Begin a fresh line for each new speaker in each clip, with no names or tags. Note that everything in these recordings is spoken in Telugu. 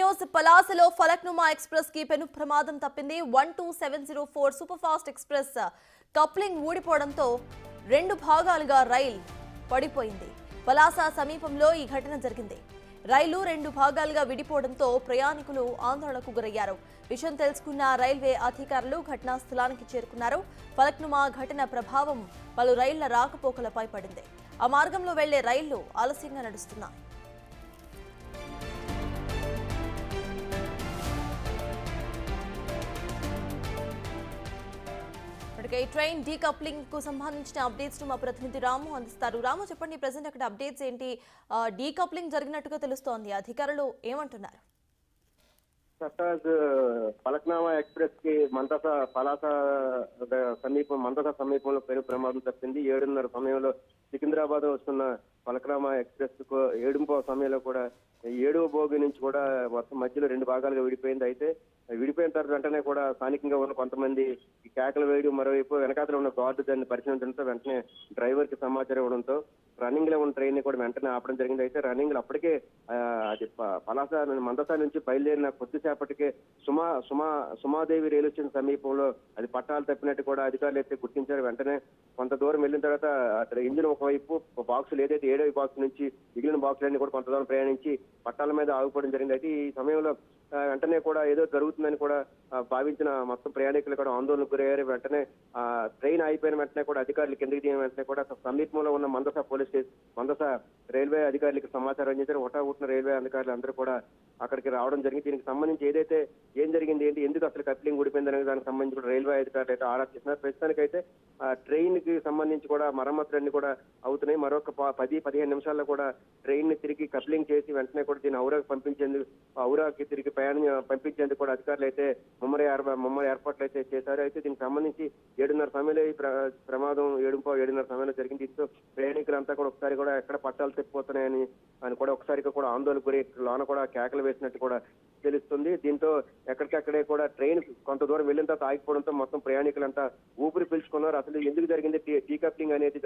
న్యూస్ పలాసలో ఫలక్నుమా ఎక్స్ప్రెస్ కి పెను ప్రమాదం తప్పింది. 12704 సూపర్ ఫాస్ట్ ఎక్స్ప్రెస్ కప్లింగ్ ఊడిపోవడంతో రెండు భాగాలుగా రైలు పడిపోయింది. పలాస సమీపంలో ఈ ఘటన జరిగింది. రైలు రెండు భాగాలుగా విడిపోవడంతో ప్రయాణికులు ఆందోళనకు గురయ్యారు. విషయం తెలుసుకున్న రైల్వే అధికారులు ఘటనా స్థలానికి చేరుకున్నారు. ఫలక్నుమా ఘటన ప్రభావం పలు రైళ్ల రాకపోకలపై పడింది. ఆ మార్గంలో వెళ్లే రైళ్లు ఆలస్యంగా నడుస్తున్నాయి. ఈ ట్రైన్ డీకప్లింగ్ కు సంబంధించిన అప్డేట్స్ మా ప్రతినిధి రాము అందిస్తారు. రాము, చెప్పండి, ప్రెసెంట్ అక్కడ అప్డేట్స్ ఏంటి? డీకప్లింగ్ జరిగినట్టుగా తెలుస్తోంది, అధికారులు ఏమంటున్నారు?
ఫలక్నామా ఎక్స్ప్రెస్ కి పలాస సమీపంలో పెను ప్రమాదం తప్పింది. 7:30 సమయంలో సికింద్రాబాద్ వస్తున్న ఫలక్నామా ఎక్స్ప్రెస్ కు 7:30 సమయంలో కూడా 7వ బోగి నుంచి కూడా మొత్తం మధ్యలో రెండు భాగాలుగా విడిపోయింది. అయితే విడిపోయిన తర్వాత వెంటనే కూడా స్థానికంగా ఉన్న కొంతమంది కేకలు వేయడం, మరోవైపు వెనకాతలో ఉన్న గార్డు దాన్ని పరిశీలించడంతో వెంటనే డ్రైవర్ కి సమాచారం ఇవ్వడంతో రన్నింగ్ లో ఉన్న ట్రైన్ ని కూడా వెంటనే ఆపడం జరిగింది. అయితే రన్నింగ్ లో అప్పటికే అది పలాస మందస నుంచి బయలుదేరిన కొద్దిసేపటికే సుమాదేవి రైలు స్టేషన్ సమీపంలో అది పట్టాలు తప్పినట్టు కూడా అధికారులు అయితే గుర్తించారు. వెంటనే కొంత దూరం వెళ్ళిన తర్వాత ఇంజిన్ ఒకవైపు బాక్సులు ఏదైతే 7వ బాక్స్ నుంచి మిగిలిన బాక్సులన్నీ కూడా కొంత దూరం ప్రయాణించి పట్టాల మీద ఆగిపోవడం జరిగింది. అయితే ఈ సమయంలో వెంటనే కూడా ఏదో జరుగుతుందని కూడా భావించిన మొత్తం ప్రయాణికులు కూడా ఆందోళనకు గురయ్యారు. వెంటనే ట్రైన్ అయిపోయిన వెంటనే కూడా అధికారులు కిందకి దిగిన వెంటనే కూడా సమీపంలో ఉన్న మందస రైల్వే అధికారులకు సమాచారం అందించారు. హుటాహుటిన రైల్వే అధికారులు అందరూ కూడా అక్కడికి రావడం జరిగింది. దీనికి సంబంధించి ఏదైతే ఏం జరిగింది, ఎందుకు అసలు కప్లింగ్ ఊడిపోయింది అనే దానికి సంబంధించి కూడా రైల్వే అధికారులు అయితే ఆరా చేస్తున్నారు. ప్రస్తుతానికైతే ట్రైన్ కి సంబంధించి కూడా మరమ్మతులన్నీ కూడా అవుతున్నాయి. మరొక 10-15 నిమిషాల్లో కూడా ట్రైన్ ని తిరిగి కప్లింగ్ చేసి వెంటనే కూడా దీన్ని ఔరాకి తిరిగి పంపించేందుకు కూడా అధికారులు అయితే ముమ్మర ఏర్పాట్లు అయితే చేశారు. అయితే దీనికి సంబంధించి 7:30 సమయంలో ఈ ప్రమాదం 7:30 సమయంలో జరిగింది. దీంతో ప్రయాణికులంతా కూడా ఒకసారి కూడా ఎక్కడ పట్టాలు తప్పిపోతున్నాయని కూడా ఒకసారిగా కూడా ఆందోళన గురి లోన కూడా కేకలు వేసినట్టు కూడా తెలుస్తుంది. దీంతో ఎక్కడికక్కడే కూడా ట్రైన్ కొంత దూరం వెళ్ళిన తర్వాత ఆగిపోవడంతో మొత్తం ప్రయాణికులంతా ఊపిరి పీల్చుకున్నారు. అసలు ఎందుకు జరిగింది డీకప్లింగ్ అనేది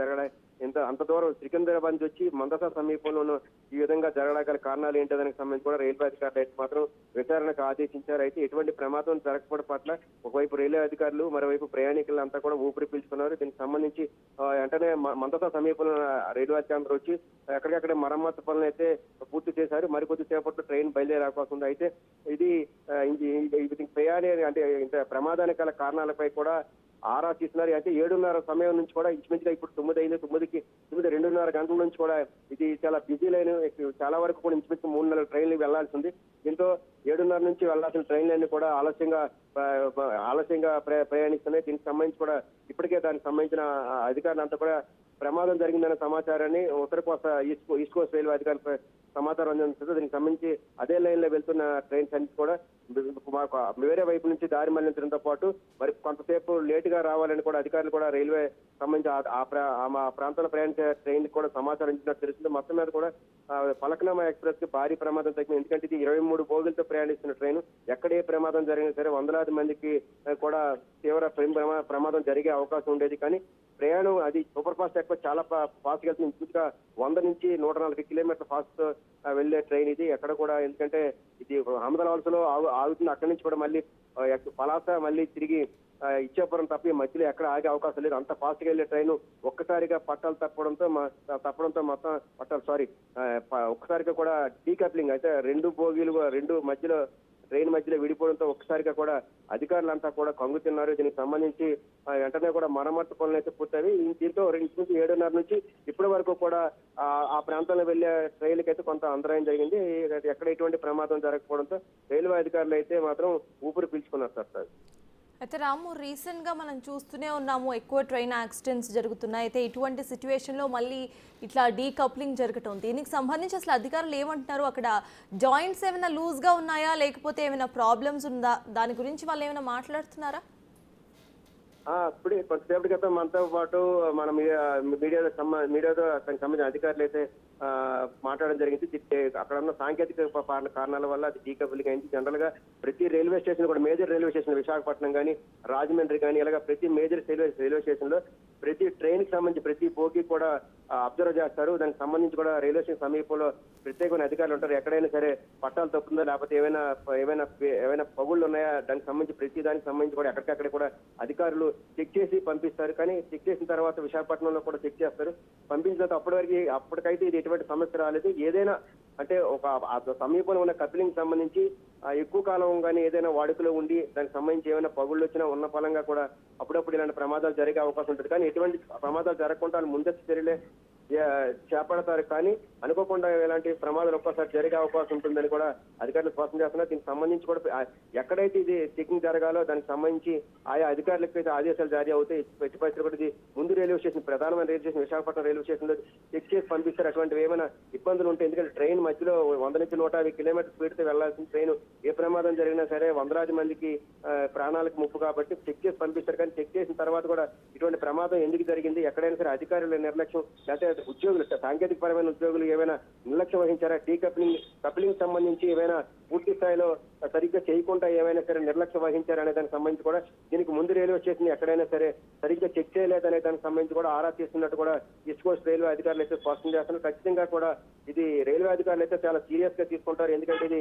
అంత దూరం సికింద్రాబాద్ నుంచి వచ్చి మందస సమీపంలోనూ ఈ విధంగా జరగగల కారణాలు ఏంటో దానికి సంబంధించి కూడా రైల్వే అధికారులు అయితే మాత్రం విచారణకు ఆదేశించారు. అయితే ఎటువంటి ప్రమాదం జరగకపోవడం పట్ల ఒకవైపు రైల్వే అధికారులు, మరోవైపు ప్రయాణికులు అంతా కూడా ఊపిరి పీల్చుకున్నారు. దీనికి సంబంధించి వెంటనే మందస సమీపంలో రైల్వే అధికారులు వచ్చి ఎక్కడికక్కడే మరమ్మతు పనులు అయితే పూర్తి చేశారు. మరికొద్ది సేపట్లో ట్రైన్ బయలుదేరే అవకాశం ఉంది. అయితే ఇది అంటే ఇంత ప్రమాదానికి గల కారణాలపై కూడా ఆరా తీస్తున్నారు. అయితే 7:30 సమయం నుంచి కూడా ఇంచుమించుగా ఇప్పుడు 9 అయింది. 2:30 గంటల నుంచి కూడా ఇది చాలా బిజీ లైన్. చాలా వరకు కూడా ఇంచుమించు 3-4 ట్రైన్లు వెళ్లాల్సి ఉంది. దీంతో 7:30 నుంచి వెళ్లాల్సిన ట్రైన్లన్నీ కూడా ఆలస్యంగా ప్రయాణిస్తున్నాయి. దీనికి సంబంధించి కూడా ఇప్పటికే దానికి సంబంధించిన అధికారులంతా కూడా ప్రమాదం జరిగిందనే సమాచారాన్ని ఉత్తర కోస్తా ఈస్ట్ కోస్ట్ రైల్వే అధికారులపై సమాచారం అందించడంతో దీనికి సంబంధించి అదే లైన్ లో వెళ్తున్న ట్రైన్స్ అన్ని కూడా వేరే వైపు నుంచి దారి మళ్లించడంతో పాటు మరి కొంతసేపు లేట్ గా రావాలని కూడా అధికారులు కూడా రైల్వే సంబంధించి ఆ ప్రాంతంలో ప్రయాణించే ట్రైన్ కూడా సమాచారం ఇచ్చినట్టు తెలుస్తుంది. మొత్తం మీద కూడా ఫలక్నామా ఎక్స్ప్రెస్ కి భారీ ప్రమాదం తగ్గింది. ఎందుకంటే ఇది 23 బోగులతో ప్రయాణిస్తున్న ట్రైన్. ఎక్కడ ఏ ప్రమాదం జరిగినా సరే వందలాది మందికి కూడా తీవ్ర ప్రమాదం జరిగే అవకాశం ఉండేది. కానీ ప్రయాణం అది సూపర్ ఫాస్ట్ ఎక్కువ చాలా ఫాస్ట్ గా వెళ్తుంది. ఇంచుగా 100 నుంచి 140 కిలోమీటర్ల ఫాస్ట్ వెళ్లే ట్రైన్ ఇది. ఎక్కడ కూడా ఎందుకంటే ఇది అహ్మదాబాద్ వలసలో ఆగుతుంది. అక్కడి నుంచి కూడా మళ్ళీ పలాస మళ్ళీ తిరిగి ఇచ్చాపురం తప్పి మధ్యలో ఎక్కడ ఆగే అవకాశం లేదు. అంత ఫాస్ట్ గా వెళ్లే ట్రైన్ ఒక్కసారిగా పట్టాలు తప్పడంతో మొత్తం ఒక్కసారిగా కూడా డీకప్లింగ్ అయితే ట్రైన్ మధ్యలో విడిపోవడంతో ఒక్కసారిగా కూడా అధికారులంతా కూడా కంగుతున్నారు. దీనికి సంబంధించి వెంటనే కూడా మరమ్మతు పనులు అయితే పూర్తయి దీంతో 7:30 నుంచి ఇప్పటి వరకు కూడా ఆ ప్రాంతంలో వెళ్లే ట్రైన్లకి అయితే కొంత అంతరాయం జరిగింది. ఎక్కడ ఎటువంటి ప్రమాదం జరగకపోవడంతో రైల్వే అధికారులు అయితే మాత్రం ఊపిరి పీల్చుకున్నారు సార్.
అయితే రాము, రీసెంట్ గా మనం చూస్తూనే ఉన్నాము ఎక్కువ ట్రైన్ యాక్సిడెంట్స్ జరుగుతున్నాయి. అయితే ఇటువంటి సిచ్యువేషన్ లో మళ్ళీ ఇట్లా డీకప్లింగ్ జరగటం, దీనికి సంబంధించి అసలు అధికారులు ఏమంటున్నారు? అక్కడ జాయింట్స్ ఏమైనా లూజ్ గా ఉన్నాయా, లేకపోతే ఏమైనా ప్రాబ్లమ్స్ ఉందా? దాని గురించి వాళ్ళు ఏమైనా మాట్లాడుతున్నారా?
ఇప్పుడు కొద్దిసేపటి క్రితం మనతో పాటు మన మీడియాతో దానికి సంబంధించిన అధికారులు అయితే మాట్లాడడం జరిగింది. అక్కడ ఉన్న సాంకేతిక కారణాల వల్ల అది డీకప్లింగ్ అయింది. జనరల్ గా ప్రతి రైల్వే స్టేషన్ కూడా మేజర్ రైల్వే స్టేషన్ విశాఖపట్నం కానీ రాజమండ్రి కానీ ఇలాగా ప్రతి మేజర్ రైల్వే స్టేషన్ లో ప్రతి ట్రైన్ కి సంబంధించి ప్రతి బోగి కూడా అబ్జర్వ్ చేస్తారు. దానికి సంబంధించి కూడా రైల్వే స్టేషన్ సమీపంలో ప్రత్యేకమైన అధికారులు ఉంటారు. ఎక్కడైనా సరే పట్టాలు తప్పుందో లేకపోతే ఏమైనా పగుళ్ళు ఉన్నాయా దానికి సంబంధించి ప్రతి దానికి సంబంధించి కూడా ఎక్కడికక్కడ కూడా అధికారులు చెక్ చేసి పంపిస్తారు. కానీ చెక్ చేసిన తర్వాత విశాఖపట్నంలో కూడా చెక్ చేస్తారు. పంపించిన తర్వాత అప్పటికైతే ఇది ఎటువంటి సమస్య రాలేదు. ఏదైనా అంటే ఒక సమీపంలో ఉన్న కపిలింగ్ సంబంధించి ఎక్కువ కాలం కానీ ఏదైనా వాడుకలో ఉండి దానికి సంబంధించి ఏమైనా పగుళ్ళు వచ్చినా ఉన్న ఫలంగా కూడా అప్పుడప్పుడు ఇలాంటి ప్రమాదాలు జరిగే అవకాశం ఉంటుంది. కానీ ఎటువంటి ప్రమాదాలు జరగకుండా ముందస్తు చర్యలే చేపడతారు. కానీ అనుకోకుండా ఇలాంటి ప్రమాదాలు ఒక్కసారి జరిగే అవకాశం ఉంటుందని కూడా అధికారులు స్పష్టం చేస్తున్నారు. దీనికి సంబంధించి కూడా ఎక్కడైతే ఇది చెకింగ్ జరగాలో దానికి సంబంధించి ఆయా అధికారులకు అయితే ఆదేశాలు జారీ అవుతాయి. ఎట్టి పరిస్థితులు కూడా ఇది ముందు రైల్వే స్టేషన్ ప్రధానమైన railway station Visakhapatnam railway station లో చెక్ చేసి పంపిస్తారు. అటువంటివి ఏమైనా ఇబ్బందులు ఉంటాయి. ఎందుకంటే ట్రైన్ మధ్యలో 100 నుంచి 150 కిలోమీటర్ స్పీడ్ తో వెళ్లాల్సిన ట్రైన్ ఏ ప్రమాదం జరిగినా సరే వందలాది మందికి ప్రాణాలకు ముప్పు కాబట్టి చెక్ చేసి పంపిస్తారు. కానీ చెక్ చేసిన తర్వాత కూడా ఇటువంటి ప్రమాదం ఎందుకు జరిగింది, ఎక్కడైనా సరే అధికారుల నిర్లక్ష్యం లేకపోతే ఉద్యోగులు సాంకేతిక పరమైన ఉద్యోగులు ఏమైనా నిర్లక్ష్యం వహించారా, కప్లింగ్ సంబంధించి ఏమైనా పూర్తి స్థాయిలో సరిగ్గా చేయకుండా ఏమైనా సరే నిర్లక్ష్యం వహించారా అనే దానికి సంబంధించి కూడా దీనికి ముందు రైల్వే స్టేషన్ ఎక్కడైనా సరే సరిగ్గా చెక్ చేయలేదనే దానికి సంబంధించి కూడా ఆరా తీస్తున్నట్టు కూడా ఈస్ట్ కోస్ట్ రైల్వే అధికారులు అయితే స్పష్టం చేస్తున్నారు. ఖచ్చితంగా కూడా ఇది రైల్వే అధికారులు అయితే చాలా సీరియస్ గా తీసుకుంటారు. ఎందుకంటే ఇది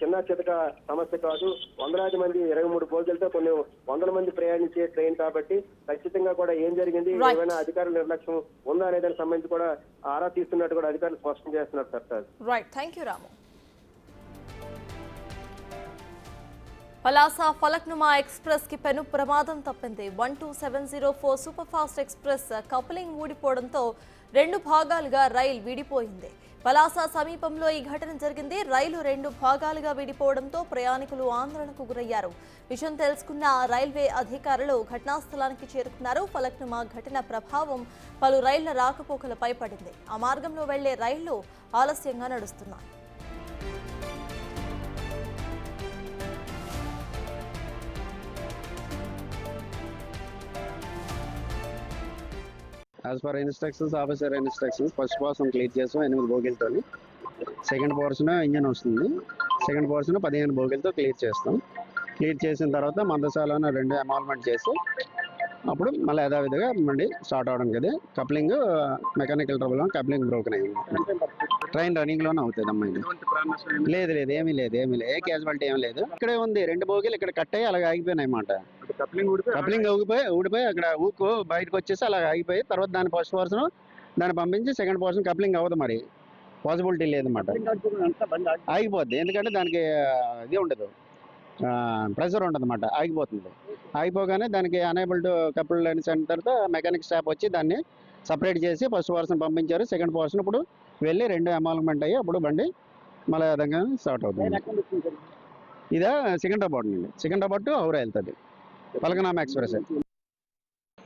చిన్న చితక సమస్య కాదు. వందలాది మంది 23 బోగీలతో కొన్ని వందల మంది ప్రయాణించే ట్రైన్ కాబట్టి ఖచ్చితంగా కూడా ఏం జరిగింది, ఏమైనా అధికారుల నిర్లక్ష్యం ఉందా అనే దానికి సంబంధించి కూడా ఆరా తీస్తున్నట్టు కూడా అధికారులు స్పష్టం చేస్తున్నారు. Sir
right, thank you Ramu. Palasa Falaknuma express కి పెను ప్రమాదం తప్పింది. 12704 సూపర్ ఫాస్ట్ ఎక్స్ప్రెస్ కప్లింగ్ ఊడిపోవడంతో 2 భాగాలుగా రైలు విడిపోయింది. పలాస సమీపంలో ఈ ఘటన జరిగింది. రైలు 2 భాగాలుగా విడిపోవడంతో ప్రయాణికులు ఆందోళనకు గురయ్యారు. విషయం తెలుసుకున్న రైల్వే అధికారులు ఘటనా స్థలానికి చేరుకున్నారు. ఫలక్నుమా ఘటన ప్రభావం పలు రైళ్ల రాకపోకలపై పడింది. ఆ మార్గంలో వెళ్లే రైళ్లు ఆలస్యంగా నడుస్తున్నాయి.
As per instructions, officer instructions, first portion clear చేసాం 8 బోగీలతో. సెకండ్ పోర్షన్ ఇంజన్ వస్తుంది. సెకండ్ పోర్షన్ 15 బోగీలతో క్లియర్ చేస్తాం. క్లియర్ చేసిన తర్వాత మందసాలను 2 అమాల్మెంట్ చేసి అప్పుడు మళ్ళీ యథావిధిగా మళ్ళీ స్టార్ట్ అవడం కదా. Coupling mechanical trouble coupling broken అయింది. ట్రైన్ రన్నింగ్లోనే అవుతుంది అమ్మాయి. లేదు ఏమీ లేదు ఏ క్యాజువాలిటీ ఏమీ లేదు. ఇక్కడే ఉంది 2 బోగీలు ఇక్కడ కట్ అయ్యి అలాగ ఆగిపోయినాయి అన్నమాట. కప్లింగ్ ఊడిపోయి అక్కడ ఊకు బయటకు వచ్చేసి అలాగ ఆగిపోయి తర్వాత దాని ఫస్ట్ పోర్షన్ దాన్ని పంపించి సెకండ్ పోర్షన్ కప్లింగ్ అవ్వదు. మరి పాసిబిలిటీ లేదన్నమాట, ఆగిపోద్ది. ఎందుకంటే దానికి ఇది ఉండదు, ప్రెషర్ ఉండదు అన్నమాట, ఆగిపోతుంది. ఆగిపోగానే దానికి అనేబుల్ టు కపుల్ లైన్స్ అయిన తర్వాత మెకానిక్ స్టాఫ్ వచ్చి దాన్ని సపరేట్ చేసి ఫస్ట్ పోర్షన్ పంపించారు. సెకండ్ పోర్షన్ ఇప్పుడు వెళ్ళి 2 అమాల్మెంట్ అయ్యి అప్పుడు బండి మళ్ళీ విధంగా స్టార్ట్ అవుతుంది. ఇదే సికింద్రాబాద్ నుండి సికింద్రాబాద్ టు హౌరా వెళ్తుంది ఫలక్నుమా ఎక్స్ప్రెస్.